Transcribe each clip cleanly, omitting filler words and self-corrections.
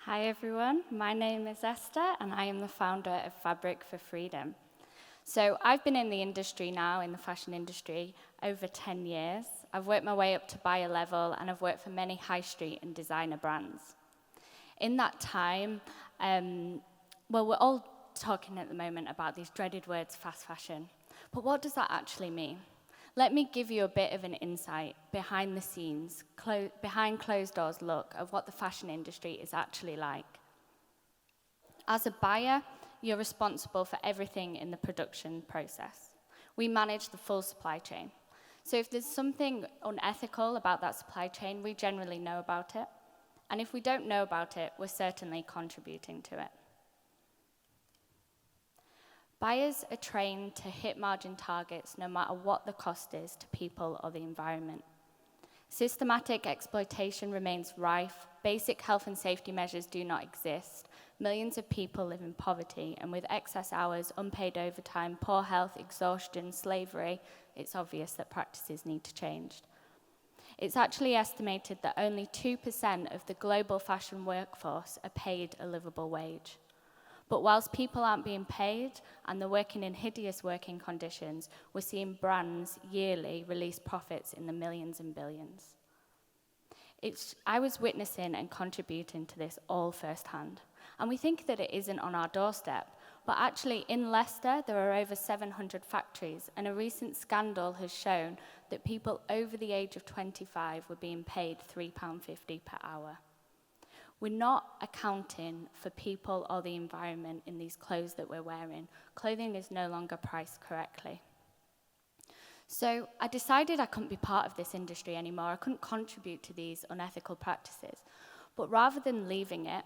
Hi everyone, my name is Esther and I am the founder of Fabric for Freedom. So I've been in the industry now, in the fashion industry, over 10 years. I've worked my way up to buyer level and I've worked for many high street and designer brands. In that time, we're all talking at the moment about these dreaded words, fast fashion. But what does that actually mean? Let me give you a bit of an insight behind the scenes, behind closed doors look of what the fashion industry is actually like. As a buyer, you're responsible for everything in the production process. We manage the full supply chain. So if there's something unethical about that supply chain, we generally know about it. And if we don't know about it, we're certainly contributing to it. Buyers are trained to hit margin targets no matter what the cost is to people or the environment. Systematic exploitation remains rife, basic health and safety measures do not exist, millions of people live in poverty, and with excess hours, unpaid overtime, poor health, exhaustion, slavery, it's obvious that practices need to change. It's actually estimated that only 2% of the global fashion workforce are paid a livable wage. But whilst people aren't being paid and they're working in hideous working conditions, we're seeing brands yearly release profits in the millions and billions. I was witnessing and contributing to this all firsthand. And we think that it isn't on our doorstep, but actually in Leicester there are over 700 factories, and a recent scandal has shown that people over the age of 25 were being paid £3.50 per hour. We're not accounting for people or the environment in these clothes that we're wearing. Clothing is no longer priced correctly. So I decided I couldn't be part of this industry anymore. I couldn't contribute to these unethical practices. But rather than leaving it,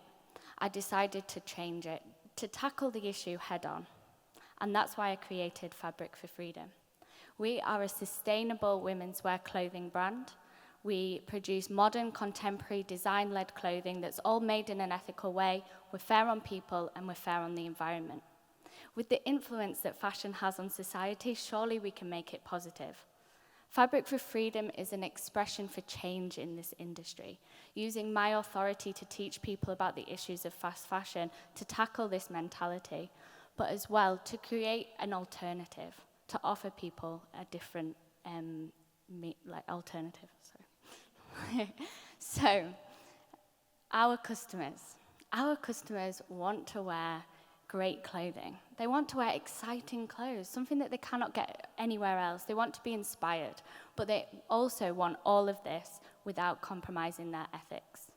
I decided to change it, to tackle the issue head on. And that's why I created Fabric for Freedom. We are a sustainable women's wear clothing brand. We produce modern, contemporary, design-led clothing that's all made in an ethical way. We're fair on people and we're fair on the environment. With the influence that fashion has on society, surely we can make it positive. Fabric for Freedom is an expression for change in this industry, using my authority to teach people about the issues of fast fashion, to tackle this mentality, but as well to create an alternative, to offer people a different alternative. So, our customers want to wear great clothing. They want to wear exciting clothes, something that they cannot get anywhere else. They want to be inspired, but they also want all of this without compromising their ethics.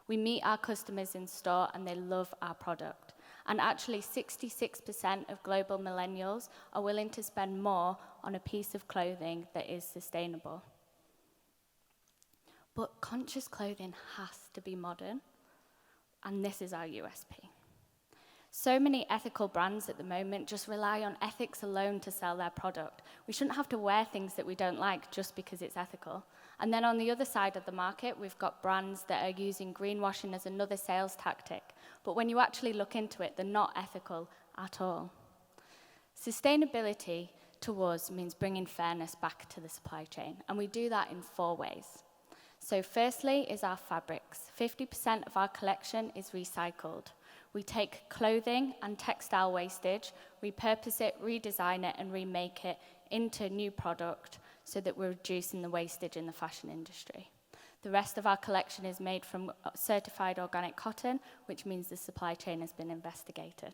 We meet our customers in store and they love our product. And actually 66% of global millennials are willing to spend more on a piece of clothing that is sustainable. But conscious clothing has to be modern, and this is our USP. So many ethical brands at the moment just rely on ethics alone to sell their product. We shouldn't have to wear things that we don't like just because it's ethical. And then on the other side of the market, we've got brands that are using greenwashing as another sales tactic. But when you actually look into it, they're not ethical at all. Sustainability to us means bringing fairness back to the supply chain, and we do that in 4 ways. So firstly is our fabrics. 50% of our collection is recycled. We take clothing and textile wastage, repurpose it, redesign it, and remake it into new product so that we're reducing the wastage in the fashion industry. The rest of our collection is made from certified organic cotton, which means the supply chain has been investigated.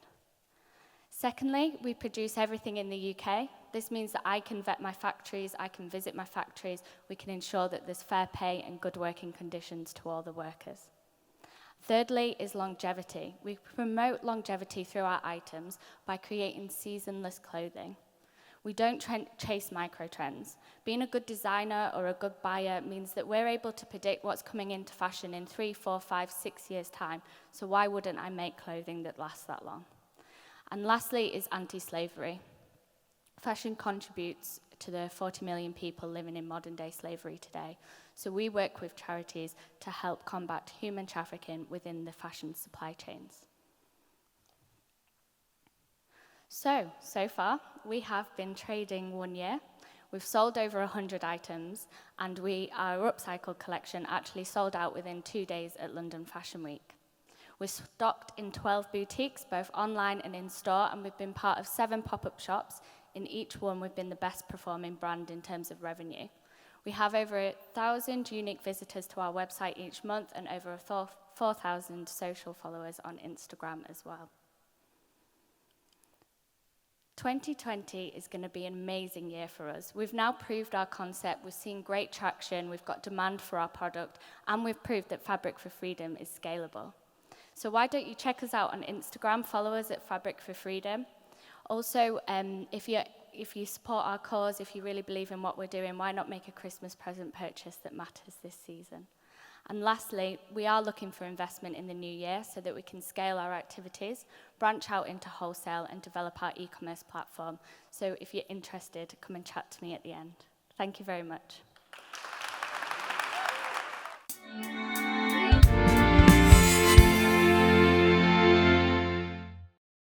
Secondly, we produce everything in the UK. This means that I can vet my factories, I can visit my factories, we can ensure that there's fair pay and good working conditions to all the workers. Thirdly is longevity. We promote longevity through our items by creating seasonless clothing. We don't chase micro-trends. Being a good designer or a good buyer means that we're able to predict what's coming into fashion in 3, 4, 5, 6 years' time. So why wouldn't I make clothing that lasts that long? And lastly is anti-slavery. Fashion contributes to the 40 million people living in modern-day slavery today. So we work with charities to help combat human trafficking within the fashion supply chains. So far, we have been trading 1 year. We've sold over 100 items, and our upcycled collection actually sold out within 2 days at London Fashion Week. We're stocked in 12 boutiques, both online and in-store, and we've been part of 7 pop-up shops. In each one, we've been the best performing brand in terms of revenue. We have over 1,000 unique visitors to our website each month and over 4,000 social followers on Instagram as well. 2020 is going to be an amazing year for us. We've now proved our concept, we've seen great traction, we've got demand for our product, and we've proved that Fabric for Freedom is scalable. So why don't you check us out on Instagram, follow us at Fabric for Freedom. Also, if you support our cause, if you really believe in what we're doing, why not make a Christmas present purchase that matters this season? And lastly, we are looking for investment in the new year so that we can scale our activities, branch out into wholesale, and develop our e-commerce platform. So if you're interested, come and chat to me at the end. Thank you very much.